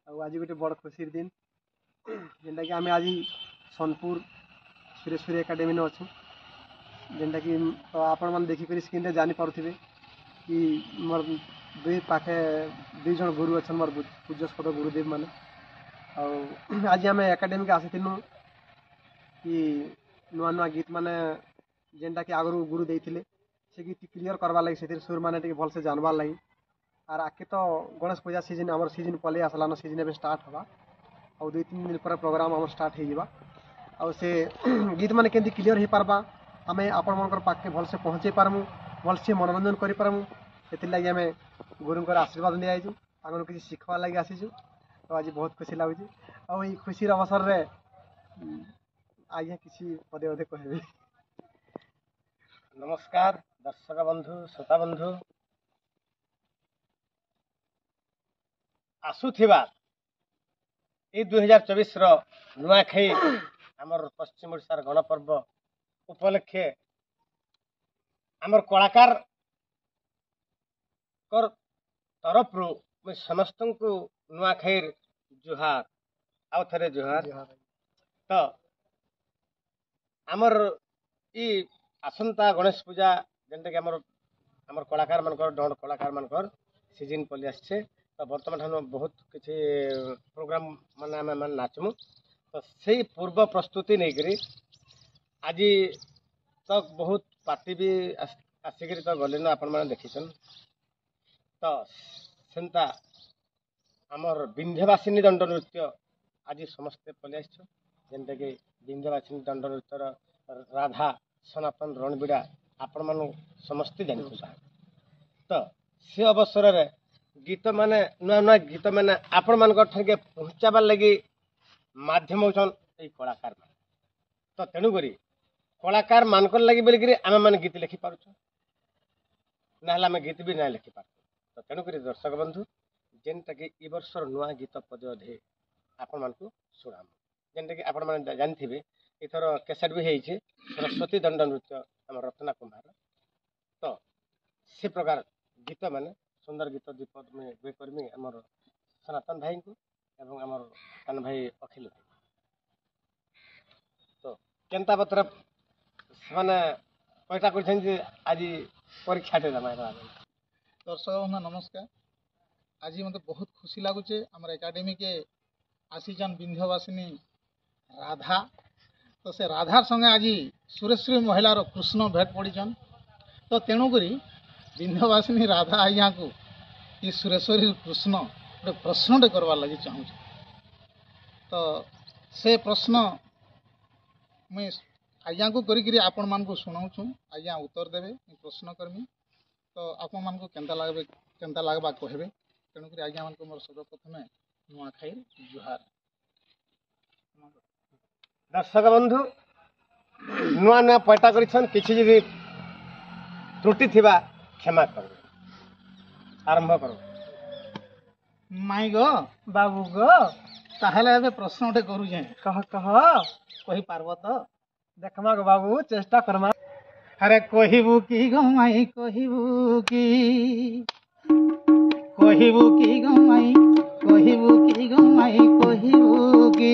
आज गोटे बड़ खुशी दिन जेनटा कि आम आज सोनपुर सुरेश्वरी एकाडेमी अच्छु जेनटा कि तो आपण मैंने देखिक स्क्रीन जानी पारे कि मोर दुई पाखे दुई जन गुरु अच्छा मोर पूज्यस्पद गुरुदेव मैंने आज आम एकाडेमी आसीलु कि नुआ नुआ गीत मैंने जेनटा कि आगु गुरु देते से गीत क्लीयर करवार लगी से सुर मैंने भलसे जानवार लगी और आके तो गणेश पूजा सीजन आम सीजन पलि आसलान सीजन ए स्टार्ट हवा और 2-3 दिन पर प्रोग्राम आम स्टार्ट हो से गीत मैंने केमती क्लीयर हो पार्बा आम आपण मन पाखे भलसे पहुँचे पारमु भलसे मनोरंजन करूँ से लगे आम गुरुंर आशीर्वाद नहीं आईचु आगे किसी शिखवार लगे आसीचु तो आज बहुत खुशी लगुच आई खुशी अवसर में आज्ञा किसी पदे पदे कह नमस्कार दर्शक बंधु श्रोता बंधु आसुथिबा ए 2024 नुआखाई आमर पश्चिम ओडिशार गणपर्व उपलक्षे आमर कलाकार तरफ समस्त को नुआखाई जुहार आउ थे जुहार तो आमर ई आसंता गणेश पूजा जेनटा कि आमर कलाकार मानकर दंड कलाकार मानकर सीजन पलि आसे तो बर्तमान बहुत किसी प्रोग्राम माने आम मैंने नाचमु तो से पूर्व प्रस्तुति नहीं करी आज तो बहुत पार्टी भी आसिक तो गले आपण मैंने देखीछन तो सेंता आमर विंध्यवासिनी दंड नृत्य आज समस्ते पलि आसछु जेनटा कि विंध्यवासिनी दंड नृत्यर राधा सनातन रणबीड़ा आपण मान समस्ते जानी तो से अवसर रे गीत माने नुआ नुआ गीत माने आपण मान पहुँचाबार लगी माध्यम होचन ये कलाकार मान तो तेणुक कलाकार मानकर लगी बोलिक आम मैंने गीत लिखि पार्छ ना आम गीत भी ना लिखि पार्छ तो तेणुक दर्शक बंधु जेनटा कि ई वर्षर नुआ गीत पद अधे आपण मान शुणाम जेनटा कि आपण मैंने जानी इथर कैसेट भी है सरस्वती दंड नृत्य आम रत्ना कुमार तो से प्रकार गीत माने सुंदर गीत दीपद में वे कर्मी आमर सनातन भाई को एवं आमर कान भाई अखिल भाई तो केनता पत्र माने पैसा कर आज परीक्षा दर्शक बंधु नमस्कार आज मत बहुत खुशी लगुचे आम एकाडेमी के आसीचन विंध्यवासिनी राधा तो से राधार संगे आज सुरेश्वरी महिलार कृष्ण भेट पड़ीचन तो तेणुक विंध्यवासिनी राधा आज्ञा को ये सुरेश्वरी कृष्ण गोटे प्रश्नटे करवार लगी चाहूँ तो से प्रश्न मुई आज्ञा को करी आपण मान को शुणाऊँ आज्ञा उत्तर देवे प्रश्न करमी तो आपण मान को केनता लगवा कहबे तेणुक आज्ञा मान को मोर सर्वप्रथमे नुआखाई जुहार। दर्शक बंधु नुआ नुआ पैटा कर किसी जी त्रुटि थिबा क्षमा कर आरंभ करो माई गो बाबू गो ताहले एबे प्रश्नटे करू जे कह कह कहि पारबो तो देखमा गो बाबू चेष्टा करमा अरे कहिबू की गो माई कहिबू की गो माई कहिबू की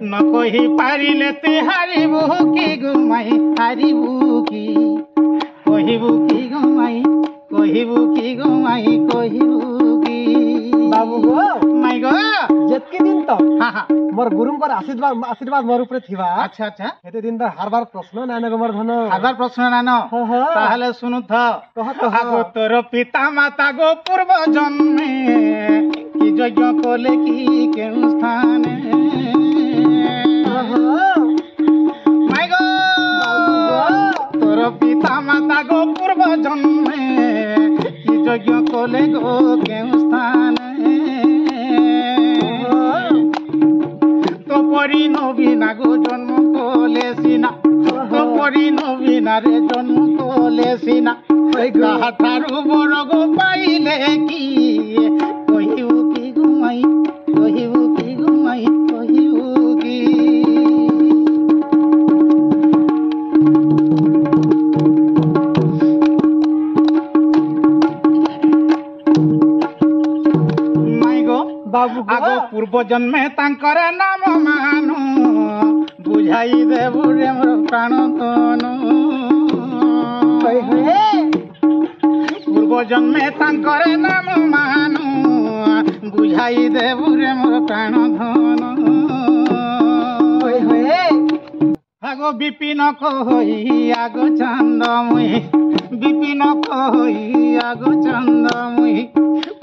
न कहि पारिले ते हारिबू की गो माई हारिबू की कहिबू की गो माई कहिबू की बाबू गो माई गो जतके दिन तो हाँ हाँ मोर गुरुंकर आशीर्वाद मोर ऊपर थिबा अच्छा अच्छा हेते दिन तो हर बार प्रश्न नान गो मोर धन हर बार प्रश्न नान ताहले सुनु था आगो तोर पिता माता गो पूर्व जन्मे की यज्ञ कोले की केउ स्थाने माई गो तोर पिता माता गो पूर्व जन्मे की यज्ञ कोले गो केउ स्थाने तो परी नवीना गो जन्म कोले सीना तो परी नवीना रे जन्म कोले सीना ठारू बड़ गो पाइले की कहिबू की गुमाई कहिबू की माई गो बाबू गो आगो पूर्व जन्मे तांकर नाम मानु बुझाई देबु रे मोर प्राण धनु होय होय पूर्व जन्मे तांकर नाम मानु बुझाई देबु रे मोर प्राण धनु होय होय आगो विपिन कहि आगो चंद मुहि विपिन कहि आगो चंद मुहि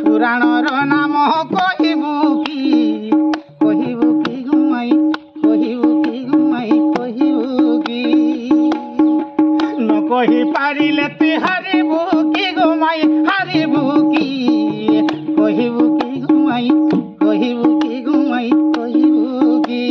पुराणर नाम कहिबु की गुमाई कहिबु की न कहि पारिले ती हारिबु की गुमाई हारिबु की कहिबु की गुमाई कहिबु की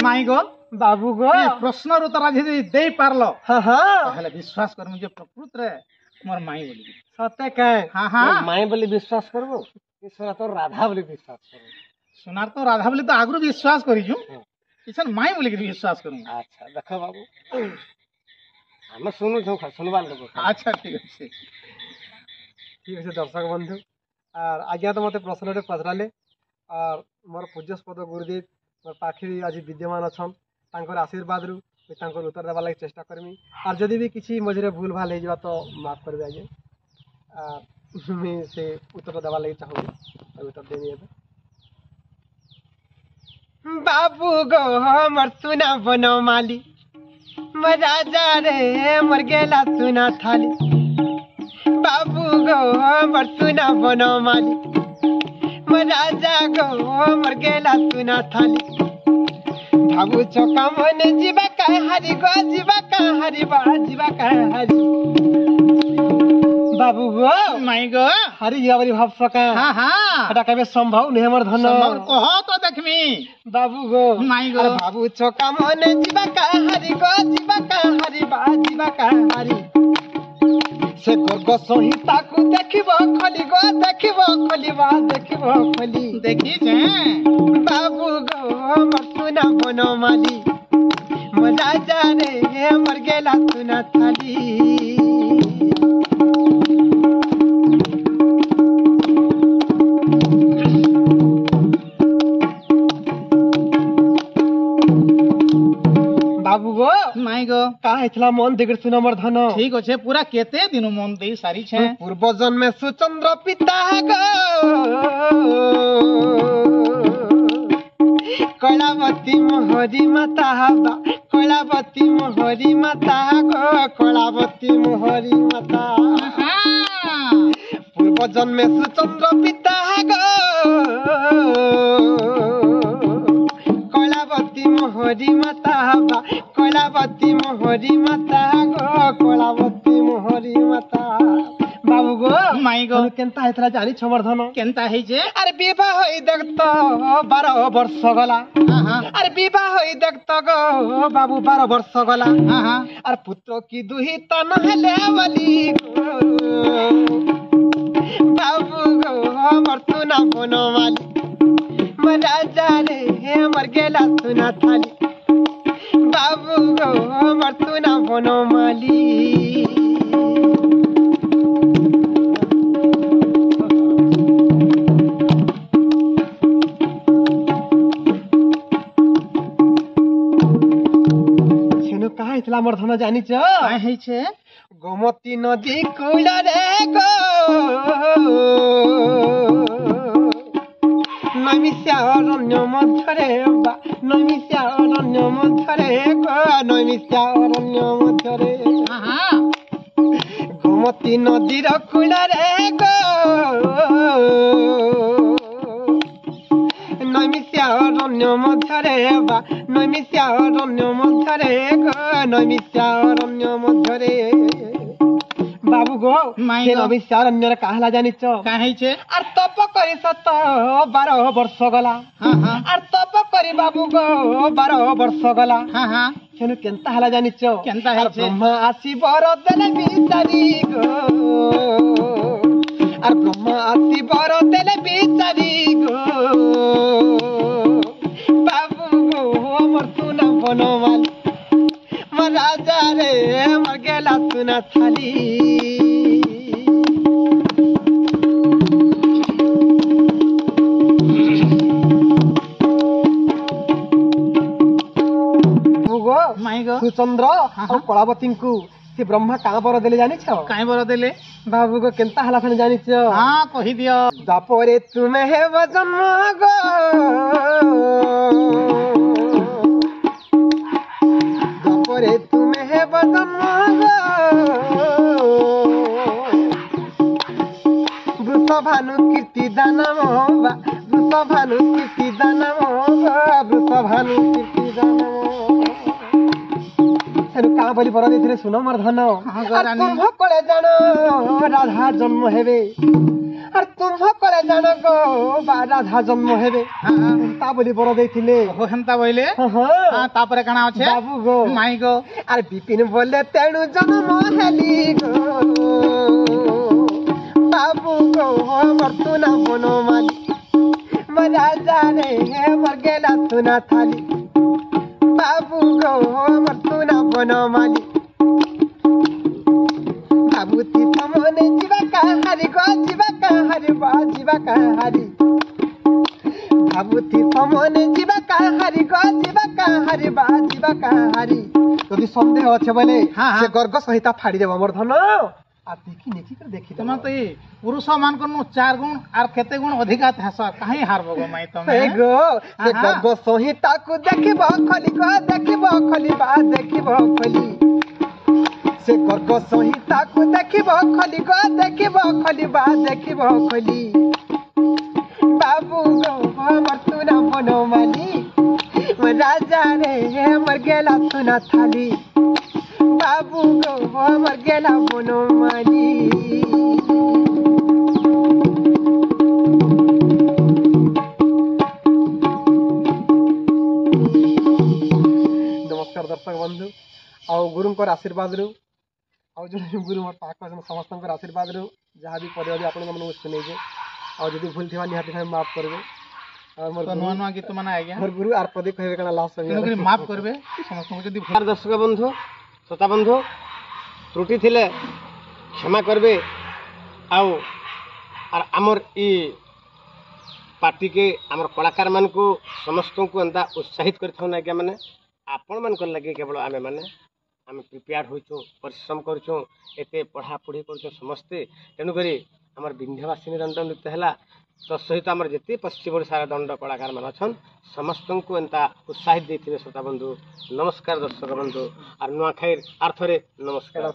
माई गो बाबू गो प्रश्नर उत्तर आज दे पारलो हाँ हाँ ताहले विश्वास करमु जे प्रकृत रे मोर माई बोली सत्य कहे हाँ हाँ माई बोली विश्वास करबो ईश्वर तो राधा बोली विश्वास करबो सुनार तो राधा बोली तो आगु विश्वास करिछु इसन माई बोली के विश्वास करू अच्छा देख बाबू हम सुनु छौ सुनबार लोग अच्छा ठीक अछि ठीक है दर्शक बंधु और आज्ञा तो मते प्रश्न पचराले और मोर पूज्यस्पद गुरुदेव मोर पाखे आज विद्यमान अच्छन तांकर आशीर्वाद रु तांकर उत्तर देवा लगी चेष्टा करमी और जदि भी किसी मझे भूल भाल हो तो माफ कर आज्ञा मुझे से उत्तर देवा लगी चाहूँगी उत्तर देनी है बाबू गो मोर सुना बनो माली मोर राजा रे मोर गेला सुना थाली बाबू गो मोर सुना बनो माली मोर राजा गो मोर गेला सुना थाली भाबू चौका मने जीवा कह हरि गो जीवा कह हरि बा जीवा कह हरि बाबू गो माई गो हरि जीवावरी भाव सका हाँ हाँ एटा कबे संभव नहीं हमर धन संभव कह तो देखमी बाबू गो माई गो अरे बाबू चौका मने जीवा कह हरि गो जीवा कह हरि बा जीवा कह हरि से गर्ग संहिता को देखिबो खली गो देखिबो खली बा देखिबो खली देखी जे बाबू गो मोर सुना बनो माली मोर राजा रे मोर गेला सुना थाली बाबू गो माई गो का हेतला मन देखर सुना मोर धन ठीक अच्छे पूरा केते दिन मन दे सारी छे पूर्व जन्मे सुचंद्र पिता गो कलावती मोहरी माता बा कलावती मोहरी माता गो कलावती मोहरी माता पूर्व जन्मे सुचंद्र पिता गो कलावती मोहरी माता बा कलावती मोहरी माता गो कलावती मोहरी माता बाबू गो माई गो केनता हेतला जानी छमर धन केनता है जे अरे विवाह होई देखत 12 वर्ष गला हाँ हाँ अरे विवाह होई देखत गो बाबू 12 वर्ष गला हाँ हाँ अरे पुत्र की दुही तन हेले वाली बाबू गो मोर सुना बनो माली मोर राजा रे मोर गेला सुना थाली बाबू गो मोर सुना बनो माली हेतला मोर धन जानी छ काय है छे गोमती नदी कूल रे गो नैमिषा अरण्य मध्यरे बा नैमिषा अरण्य मध्यरे गो नैमिषा अरण्य मध्यरे हाँ हाँ गोमती नदीर कूल रे गो नैमिषा अरण्य मध्यरे बा नैमिषा अरण्य मध्यरे गो नैमिषा अरण्य मध्यरे बाबू गो माई के गो। नैमिषा अरण्य काहला जानिच काय है छे आर तप करी सत 12 वर्ष गला हाँ हाँ आर तप करी बाबू गो 12 वर्ष गला हाँ हाँ सेनु केनता हला जानिच केनता है छे ब्रह्मा आसी बर देले बिचारी गो आर ब्रह्मा आसी बर देले बिचारी गो बाबू गो আমার তুনা বনমালী আমার রাজা রে আমার গেলা তুনা থালি ମାଇଁ ଗୋ ସୁଚନ୍ଦ୍ର ଆଉ କଳାବତୀଙ୍କୁ ସେ ବ୍ରହ୍ମା କାଁ ବର ଦେଲେ ଜାଣିଛ? କାଇଁ ବର ଦେଲେ? ବାବୁ ଗୋ କେନ୍ତା ହେଲା ଫେଣି ଜାଣିଛ? ହଁ କହିଦିଅ। ବାପରେ ତୁମେ ହେବ ଜନ୍ମ ଗୋ ବାପରେ ତୁମେ ହେବ ଜନ୍ମ ଗୋ ବୃଷଭାନୁ କୀର୍ତ୍ତି ଦାନମ ବୃଷଭାନୁ କୀର୍ତ୍ତି ଦାନମ ବୃଷଭାନୁ କୀର୍ତ୍ତି ଦାନମ ସେନୁ କାଁ ବୋଲି ବର ଦେଇଥିଲେ ଶୁଣ ମୋର ଧନ ତୁମ୍ଭ କଳେ ଜାଣ ରାଧା ଜନ୍ମ ହେବେ আর তুম্ভ করে জানো গো বা রাধা জন্ম হেবে তা বলি বড় ଦେଇଥିଲେ হেন্তা বইলে তারপরে কানা আছে বাবু গো মাই গো আর বিপিন বলে তেণু জন্ম হেলি গো বাবু গো আমার তুনা বনমালী রাজা রে আমার গেলা তুনা থালি বাবু গো আমার তুনা বনমালী ভাবুতি সমনে ଯିବା କାହାରି গো ଯିବା କାହାରି বা ଯିବା କାହାରି ভাবুতি সমনে ଯିବା କାହାରି গো ଯିବା କାହାରି বা ଯିବା କାହାରି যদি সন্দেহ আছে বলে সে গর্গ সহিতা ফাড়ি দেব আমার ধন আর দেখি নেকি করে দেখি তুমি তো এই পুরুষ মানকর 4 গুণ আর কেতে গুণ অধিকা থাস কাহি হারব গো মাই তুমি এই গো সে গর্গ সহিতাକୁ ଦେଖିବ খলি গো ଦେଖିବ খলি বা ଦେଖିବ খলি से गर्ग संहिताକୁ ଦେଖିବ ଖଲି ଗो ଦେଖିବ ଖଲି ବା ଦେଖିବ ଖଲି ବାବୁ ଗो ଆମର ତୁନା ବନମାলী ରାଜା ରେ ଆମର ଗେଲା ତୁନା থালি ବାବୁ ଗो ଆମର ଗେଲା বনমালী नमस्कार दर्शक बंधु ଆଉ ଗୁରୁଙ୍କର ଆଶୀର୍ବାଦରୁ ଆଉ ଜଣେ ଗୁରୁ ମୋର ପାଖ ସମସ୍ତଙ୍କର ଆଶୀର୍ବାଦରୁ ଯାହା ବି ପରିବା ବି ଆପଣମାନଙ୍କୁ ଶୁଣେଇଛେ ଆଉ ଯଦି ଭୁଲ ଥିବା ନିହାତି ଭାବେ ମାଫ କରିବେ ଆଉ ମୋର ନୂଆ ନୂଆ ଗୀତ ମାନେ ଆଜ୍ଞା ମୋର ଗୁରୁ ଆର ପଦେ କହିବେ କାଣା ଲାଷ୍ଟ ତେଣୁକରି ମାଫ କରିବେ ସମସ୍ତଙ୍କୁ ଯଦି ଦର୍ଶକ ବନ୍ଧୁ ଶ୍ରୋତା ବନ୍ଧୁ ତ୍ରୁଟି ଥିଲେ କ୍ଷମା କରିବେ ଆଉ ଆମର ଇ ପାର୍ଟିକେ ଆମର କଳାକାରମାନଙ୍କୁ ସମସ୍ତଙ୍କୁ ଏନ୍ତା ଉତ୍ସାହିତ କରିଥାଉ ଆଜ୍ଞା ମାନେ ଆପଣମାନଙ୍କର ଲାଗି କେବଳ ଆମେ ପ୍ରିପେୟାର୍ଡ ହୋଇଛୁ ପରିଶ୍ରମ କରୁଛୁ ଏତେ ପଢ଼ାପଢ଼ି କରୁଛୁ ସମସ୍ତେ ତେଣୁକରି ଆମର ବିନ୍ଧ୍ୟବାସିନୀ ଦଣ୍ଡ ନୃତ୍ୟ ହେଲା ତ ସହିତ ଆମର ଯେତେ ପଶ୍ଚିମ ଓଡ଼ିଶାର ଦଣ୍ଡ କଳାକାରମାନେ ଅଛନ୍ ସମସ୍ତଙ୍କୁ ଏନ୍ତା ଉତ୍ସାହିତ ଦେଇଥିବେ ଶ୍ରୋତା ବନ୍ଧୁ ନମସ୍କାର ଦର୍ଶକ ବନ୍ଧୁ ଆର୍ ନୂଆଖାଇର ଆର୍ଥରେ ନମସ୍କାର।